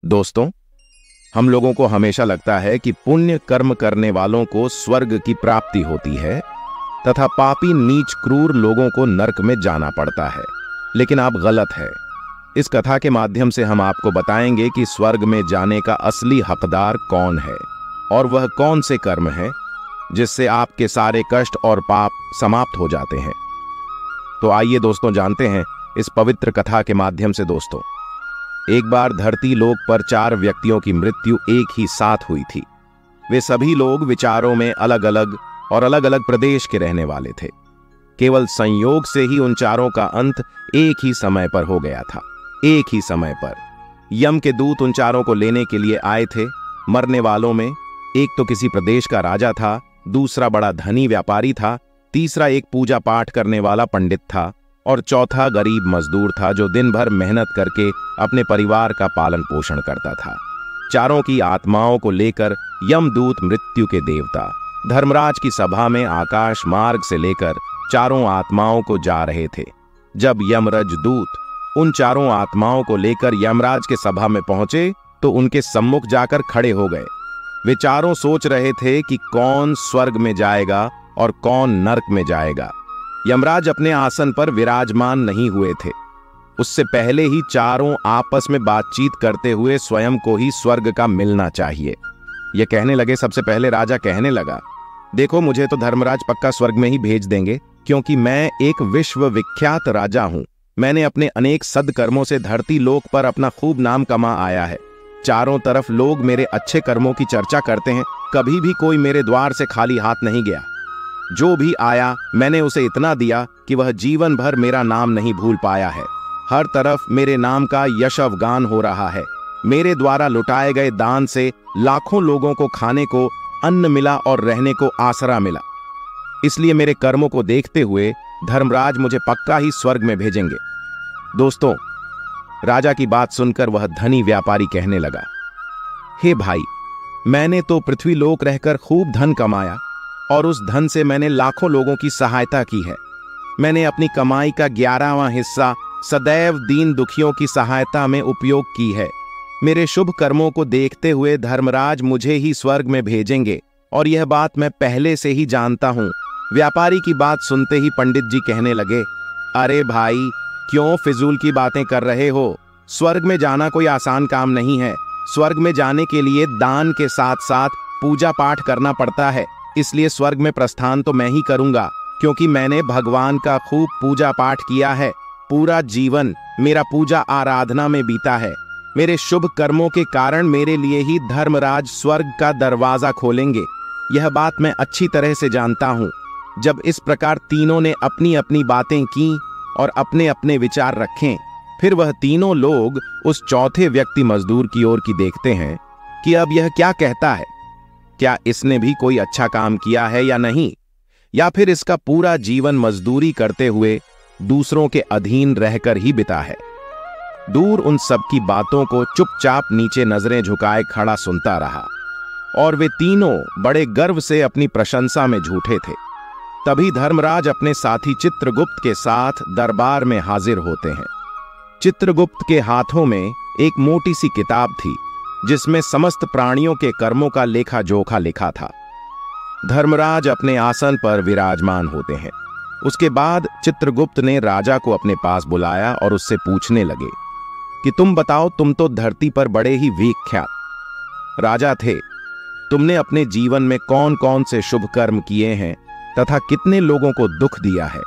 दोस्तों, हम लोगों को हमेशा लगता है कि पुण्य कर्म करने वालों को स्वर्ग की प्राप्ति होती है तथा पापी नीच क्रूर लोगों को नरक में जाना पड़ता है। लेकिन आप गलत है। इस कथा के माध्यम से हम आपको बताएंगे कि स्वर्ग में जाने का असली हकदार कौन है और वह कौन से कर्म है जिससे आपके सारे कष्ट और पाप समाप्त हो जाते हैं। तो आइए दोस्तों, जानते हैं इस पवित्र कथा के माध्यम से। दोस्तों, एक बार धरती लोक पर 4 व्यक्तियों की मृत्यु एक ही साथ हुई थी। वे सभी लोग विचारों में अलग अलग और अलग अलग प्रदेश के रहने वाले थे। केवल संयोग से ही उन चारों का अंत एक ही समय पर हो गया था। एक ही समय पर यम के दूत उन चारों को लेने के लिए आए थे। मरने वालों में एक तो किसी प्रदेश का राजा था, दूसरा बड़ा धनी व्यापारी था, तीसरा एक पूजा पाठ करने वाला पंडित था और चौथा गरीब मजदूर था जो दिन भर मेहनत करके अपने परिवार का पालन पोषण करता था। चारों की आत्माओं को लेकर यमदूत मृत्यु के देवता धर्मराज की सभा में आकाश मार्ग से लेकर चारों आत्माओं को जा रहे थे। जब यमराज दूत उन चारों आत्माओं को लेकर यमराज के सभा में पहुंचे तो उनके सम्मुख जाकर खड़े हो गए। वे चारों सोच रहे थे कि कौन स्वर्ग में जाएगा और कौन नरक में जाएगा। यमराज अपने आसन पर विराजमान नहीं हुए थे। उससे पहले ही चारों आपस में बातचीत करते हुए स्वयं को ही स्वर्ग का मिलना चाहिए। ये कहने लगे। सबसे पहले राजा कहने लगा, देखो, मुझे तो धर्मराज पक्का स्वर्ग में ही भेज देंगे, क्योंकि मैं एक विश्व विख्यात राजा हूं। मैंने अपने अनेक सद्कर्मों से धरती लोक पर अपना खूब नाम कमा आया है। चारों तरफ लोग मेरे अच्छे कर्मों की चर्चा करते हैं। कभी भी कोई मेरे द्वार से खाली हाथ नहीं गया। जो भी आया मैंने उसे इतना दिया कि वह जीवन भर मेरा नाम नहीं भूल पाया है। हर तरफ मेरे नाम का यश अवगान हो रहा है। मेरे द्वारा लुटाए गए दान से लाखों लोगों को खाने को अन्न मिला और रहने को आसरा मिला। इसलिए मेरे कर्मों को देखते हुए धर्मराज मुझे पक्का ही स्वर्ग में भेजेंगे। दोस्तों, राजा की बात सुनकर वह धनी व्यापारी कहने लगा, हे भाई, मैंने तो पृथ्वी लोक रहकर खूब धन कमाया और उस धन से मैंने लाखों लोगों की सहायता की है। मैंने अपनी कमाई का 11वां हिस्सा सदैव दीन दुखियों की सहायता में उपयोग की है। मेरे शुभ कर्मों को देखते हुए धर्मराज मुझे ही स्वर्ग में भेजेंगे और यह बात मैं पहले से ही जानता हूं। व्यापारी की बात सुनते ही पंडित जी कहने लगे, अरे भाई, क्यों फिजूल की बातें कर रहे हो? स्वर्ग में जाना कोई आसान काम नहीं है। स्वर्ग में जाने के लिए दान के साथ साथ पूजा पाठ करना पड़ता है। इसलिए स्वर्ग में प्रस्थान तो मैं ही करूंगा, क्योंकि मैंने भगवान का खूब पूजा पाठ किया है। पूरा जीवन मेरा पूजा आराधना में बीता है। मेरे शुभ कर्मों के कारण मेरे लिए ही धर्मराज स्वर्ग का दरवाजा खोलेंगे। यह बात मैं अच्छी तरह से जानता हूं। जब इस प्रकार तीनों ने अपनी अपनी बातें की और अपने अपने विचार रखें, फिर वह तीनों लोग उस चौथे व्यक्ति मजदूर की ओर की देखते हैं कि अब यह क्या कहता है। क्या इसने भी कोई अच्छा काम किया है या नहीं, या फिर इसका पूरा जीवन मजदूरी करते हुए दूसरों के अधीन रहकर ही बिता है। दूर उन सब की बातों को चुपचाप नीचे नजरें झुकाए खड़ा सुनता रहा और वे तीनों बड़े गर्व से अपनी प्रशंसा में झूठे थे। तभी धर्मराज अपने साथी चित्रगुप्त के साथ दरबार में हाजिर होते हैं। चित्रगुप्त के हाथों में एक मोटी सी किताब थी जिसमें समस्त प्राणियों के कर्मों का लेखा जोखा लिखा था। धर्मराज अपने आसन पर विराजमान होते हैं। उसके बाद चित्रगुप्त ने राजा को अपने पास बुलाया और उससे पूछने लगे कि तुम बताओ, तुम तो धरती पर बड़े ही विख्यात राजा थे। तुमने अपने जीवन में कौन कौन से शुभ कर्म किए हैं तथा कितने लोगों को दुख दिया है,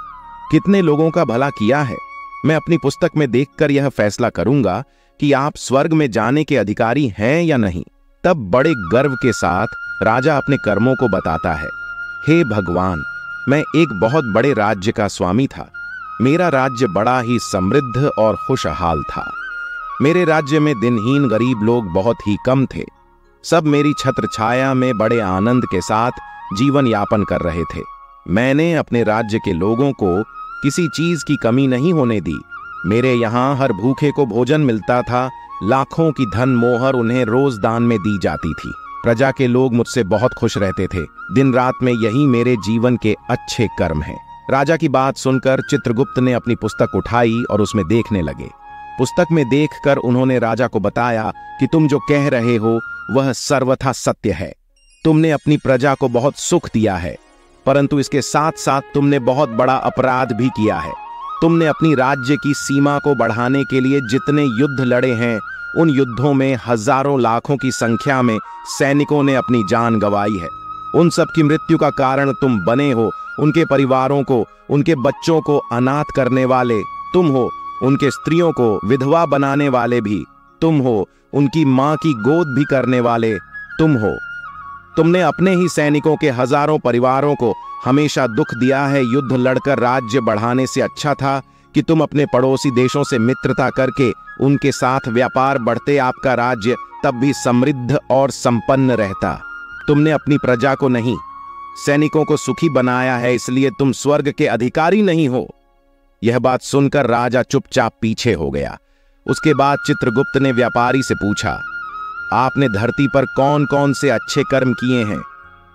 कितने लोगों का भला किया है? मैं अपनी पुस्तक में देखकर यह फैसला करूंगा कि आप स्वर्ग में जाने के अधिकारी हैं या नहीं। तब बड़े गर्व के साथ राजा अपने कर्मों को बताता है। हे भगवान, मैं एक बहुत बड़े राज्य का स्वामी था। मेरा राज्य बड़ा ही समृद्ध और खुशहाल था। मेरे राज्य में दिनहीन गरीब लोग बहुत ही कम थे। सब मेरी छत्र छाया में बड़े आनंद के साथ जीवन यापन कर रहे थे। मैंने अपने राज्य के लोगों को किसी चीज की कमी नहीं होने दी। मेरे यहाँ हर भूखे को भोजन मिलता था। लाखों की धन मोहर उन्हें रोज दान में दी जाती थी। प्रजा के लोग मुझसे बहुत खुश रहते थे। दिन रात में यही मेरे जीवन के अच्छे कर्म हैं। राजा की बात सुनकर चित्रगुप्त ने अपनी पुस्तक उठाई और उसमें देखने लगे। पुस्तक में देखकर उन्होंने राजा को बताया कि तुम जो कह रहे हो वह सर्वथा सत्य है। तुमने अपनी प्रजा को बहुत सुख दिया है, परंतु इसके साथ साथ तुमने बहुत बड़ा अपराध भी किया है। तुमने अपनी राज्य की सीमा को बढ़ाने के लिए जितने युद्ध लड़े हैं, उन युद्धों में हजारों लाखों की संख्या में सैनिकों ने अपनी जान गंवाई है। उन सब की मृत्यु का कारण तुम बने हो। उनके परिवारों को, उनके बच्चों को अनाथ करने वाले तुम हो। उनके स्त्रियों को विधवा बनाने वाले भी तुम हो। उनकी मां की गोद भी करने वाले तुम हो। तुमने अपने ही सैनिकों के हजारों परिवारों को हमेशा दुख दिया है। युद्ध लड़कर राज्य बढ़ाने से अच्छा था कि तुम अपने पड़ोसी देशों से मित्रता करके उनके साथ व्यापार बढ़ते, आपका राज्य तब भी समृद्ध और संपन्न रहता। तुमने अपनी प्रजा को नहीं, सैनिकों को सुखी बनाया है, इसलिए तुम स्वर्ग के अधिकारी नहीं हो। यह बात सुनकर राजा चुपचाप पीछे हो गया। उसके बाद चित्रगुप्त ने व्यापारी से पूछा, आपने धरती पर कौन कौन से अच्छे कर्म किए हैं?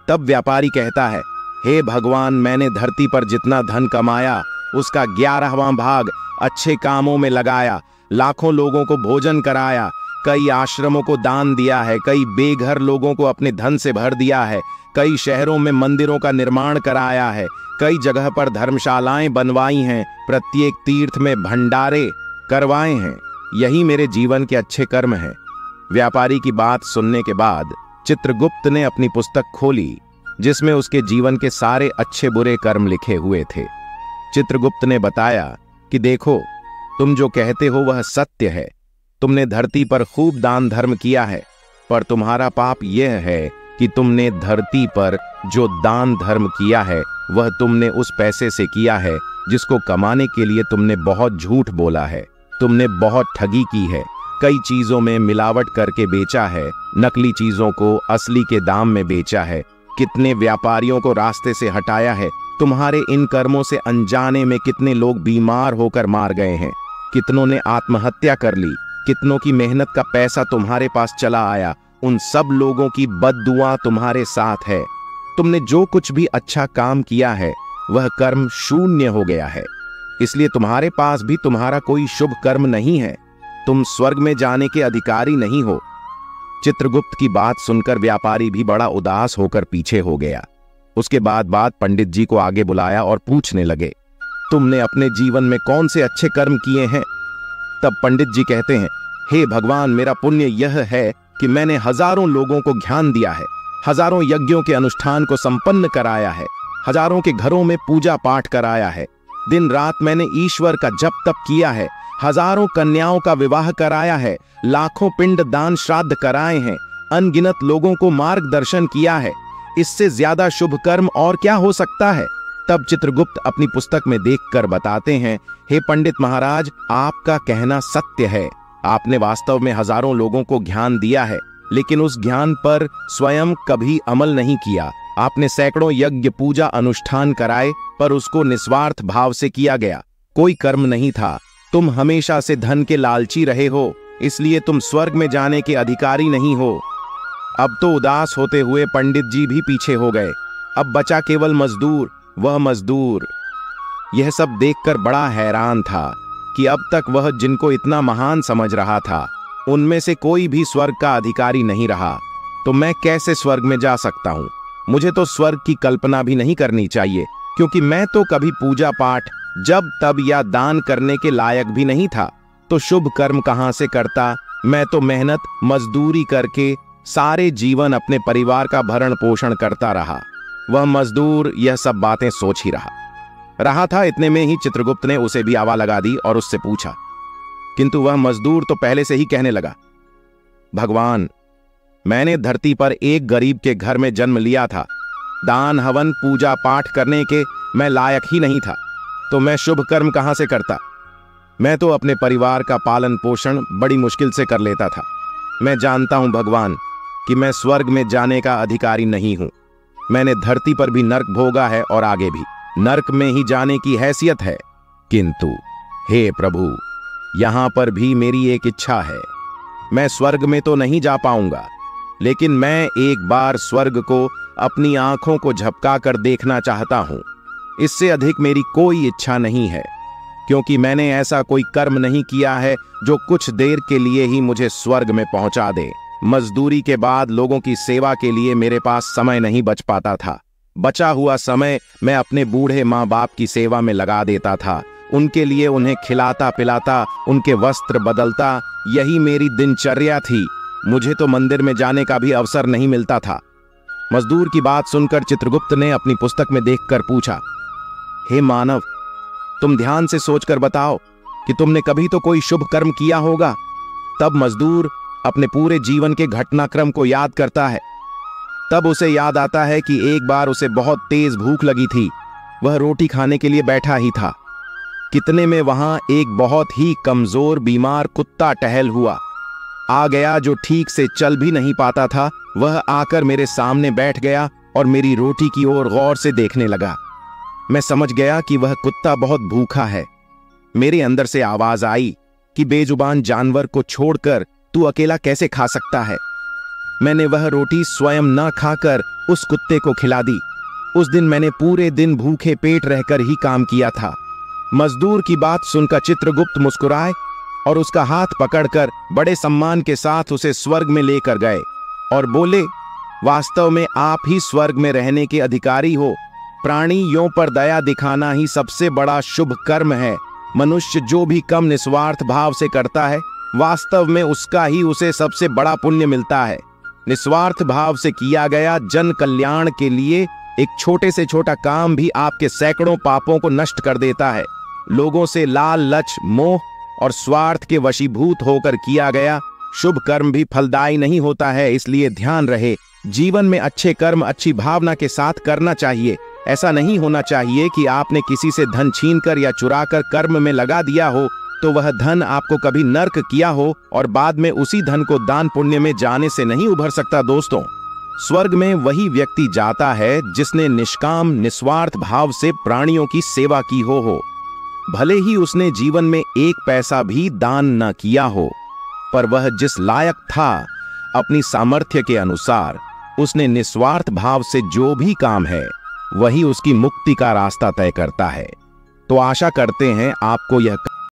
तब व्यापारी कहता है, हे भगवान, मैंने धरती पर जितना धन कमाया उसका 11वां भाग अच्छे कामों में लगाया। लाखों लोगों को भोजन कराया, कई आश्रमों को दान दिया है, कई बेघर लोगों को अपने धन से भर दिया है, कई शहरों में मंदिरों का निर्माण कराया है, कई जगह पर धर्मशालाएं बनवाई हैं, प्रत्येक तीर्थ में भंडारे करवाए हैं। यही मेरे जीवन के अच्छे कर्म हैं। व्यापारी की बात सुनने के बाद चित्रगुप्त ने अपनी पुस्तक खोली, जिसमें उसके जीवन के सारे अच्छे बुरे कर्म लिखे हुए थे। चित्रगुप्त ने बताया कि देखो, तुम जो कहते हो वह सत्य है। तुमने धरती पर खूब दान धर्म किया है, पर तुम्हारा पाप यह है कि तुमने धरती पर जो दान धर्म किया है वह तुमने उस पैसे से किया है जिसको कमाने के लिए तुमने बहुत झूठ बोला है। तुमने बहुत ठगी की है, कई चीजों में मिलावट करके बेचा है, नकली चीजों को असली के दाम में बेचा है, कितने व्यापारियों को रास्ते से हटाया है। तुम्हारे इन कर्मों से अनजाने में कितने लोग बीमार होकर मार गए हैं, कितनों ने आत्महत्या कर ली, कितनों की मेहनत का पैसा तुम्हारे पास चला आया। उन सब लोगों की बद्दुआ तुम्हारे साथ है। तुमने जो कुछ भी अच्छा काम किया है वह कर्म शून्य हो गया है, इसलिए तुम्हारे पास भी तुम्हारा कोई शुभ कर्म नहीं है। तुम स्वर्ग में जाने के अधिकारी नहीं हो। चित्रगुप्त की बात सुनकर व्यापारी भी बड़ा उदास होकर पीछे हो गया। उसके बाद पंडित जी को आगे बुलाया और पूछने लगे, तुमने अपने जीवन में कौन से अच्छे कर्म किए हैं? तब पंडित जी कहते हैं, हे भगवान, मेरा पुण्य यह है कि मैंने हजारों लोगों को ज्ञान दिया है, हजारों यज्ञों के अनुष्ठान को संपन्न कराया है, हजारों के घरों में पूजा पाठ कराया है, दिन रात मैंने ईश्वर का जप तप किया है, हजारों कन्याओं का विवाह कराया है, लाखों पिंड दान श्राद्ध कराए हैं, अनगिनत लोगों को मार्गदर्शन किया है। इससे ज्यादा शुभ कर्म और क्या हो सकता है? तब चित्रगुप्त अपनी पुस्तक में देखकर बताते हैं, हे पंडित महाराज, आपका कहना सत्य है। आपने वास्तव में हजारों लोगों को ज्ञान दिया है, लेकिन उस ज्ञान पर स्वयं कभी अमल नहीं किया। आपने सैकड़ों यज्ञ पूजा अनुष्ठान कराए, पर उसको निस्वार्थ भाव से किया गया, कोई कर्म नहीं था। तुम हमेशा से धन के लालची रहे हो, इसलिए तुम स्वर्ग में जाने के अधिकारी नहीं हो। अब तो उदास होते हुए पंडित जी भी पीछे हो गए। अब बचा केवल मजदूर। वह मजदूर यह सब देखकर बड़ा हैरान था कि अब तक वह जिनको इतना महान समझ रहा था, उनमें से कोई भी स्वर्ग का अधिकारी नहीं रहा। तो मैं कैसे स्वर्ग में जा सकता हूँ? मुझे तो स्वर्ग की कल्पना भी नहीं करनी चाहिए, क्योंकि मैं तो कभी पूजा पाठ जब तब या दान करने के लायक भी नहीं था। तो शुभ कर्म कहाँ से करता? मैं तो मेहनत मजदूरी करके सारे जीवन अपने परिवार का भरण पोषण करता रहा। वह मजदूर यह सब बातें सोच ही रहा था। इतने में ही चित्रगुप्त ने उसे भी आवा लगा दी और उससे पूछा, किंतु वह मजदूर तो पहले से ही कहने लगा, भगवान, मैंने धरती पर एक गरीब के घर में जन्म लिया था। दान हवन पूजा पाठ करने के मैं लायक ही नहीं था, तो मैं शुभ कर्म कहां से करता? मैं तो अपने परिवार का पालन पोषण बड़ी मुश्किल से कर लेता था। मैं जानता हूं भगवान कि मैं स्वर्ग में जाने का अधिकारी नहीं हूं। मैंने धरती पर भी नर्क भोगा है और आगे भी नर्क में ही जाने की हैसियत है। किंतु हे प्रभु, यहां पर भी मेरी एक इच्छा है। मैं स्वर्ग में तो नहीं जा पाऊंगा, लेकिन मैं एक बार स्वर्ग को अपनी आंखों को झपका कर देखना चाहता हूं। इससे अधिक मेरी कोई इच्छा नहीं है। क्योंकि मैंने ऐसा कोई कर्म नहीं किया है जो कुछ देर के लिए ही मुझे स्वर्ग में पहुंचा दे। मजदूरी के बाद लोगों की सेवा के लिए मेरे पास समय नहीं बच पाता था। बचा हुआ समय मैं अपने बूढ़े माँ बाप की सेवा में लगा देता था। उनके लिए उन्हें खिलाता पिलाता, उनके वस्त्र बदलता, यही मेरी दिनचर्या थी। मुझे तो मंदिर में जाने का भी अवसर नहीं मिलता था। मजदूर की बात सुनकर चित्रगुप्त ने अपनी पुस्तक में देखकर पूछा, हे मानव, तुम ध्यान से सोचकर बताओ कि तुमने कभी तो कोई शुभ कर्म किया होगा। तब मजदूर अपने पूरे जीवन के घटनाक्रम को याद करता है। तब उसे याद आता है कि एक बार उसे बहुत तेज भूख लगी थी। वह रोटी खाने के लिए बैठा ही था। कितने में वहां एक बहुत ही कमजोर बीमार कुत्ता टहल हुआ आ गया, जो ठीक से चल भी नहीं पाता था। वह आकर मेरे सामने बैठ गया और मेरी रोटी की ओर गौर से देखने लगा। मैं समझ गया कि वह कुत्ता बहुत भूखा है। मेरे अंदर से आवाज आई कि बेजुबान जानवर को छोड़कर तू अकेला कैसे खा सकता है। मैंने वह रोटी स्वयं न खाकर उस कुत्ते को खिला दी। उस दिन मैंने पूरे दिन भूखे पेट रहकर ही काम किया था। मजदूर की बात सुनकर चित्रगुप्त मुस्कुराए और उसका हाथ पकड़कर बड़े सम्मान के साथ उसे स्वर्ग में लेकर गए और बोले, वास्तव में आप ही स्वर्ग में रहने के अधिकारी हो। प्राणियों पर दया दिखाना ही सबसे बड़ा शुभ कर्म है। मनुष्य जो भी कम निस्वार्थ भाव से करता है, वास्तव में उसका ही उसे सबसे बड़ा पुण्य मिलता है। निस्वार्थ भाव से किया गया जन कल्याण के लिए एक छोटे से छोटा काम भी आपके सैकड़ों पापों को नष्ट कर देता है। लोगों से लालच, मोह और स्वार्थ के वशीभूत होकर किया गया शुभ कर्म भी फलदायी नहीं होता है। इसलिए ध्यान रहे, जीवन में अच्छे कर्म अच्छी भावना के साथ करना चाहिए। ऐसा नहीं होना चाहिए कि आपने किसी से धन छीनकर या चुराकर कर्म में लगा दिया हो तो वह धन आपको कभी नर्क किया हो और बाद में उसी धन को दान पुण्य में जाने से नहीं उभर सकता। दोस्तों, स्वर्ग में वही व्यक्ति जाता है जिसने निष्काम निस्वार्थ भाव से प्राणियों की सेवा की हो। भले ही उसने जीवन में एक पैसा भी दान न किया हो, पर वह जिस लायक था, अपनी सामर्थ्य के अनुसार उसने निस्वार्थ भाव से जो भी काम है वही उसकी मुक्ति का रास्ता तय करता है। तो आशा करते हैं आपको यह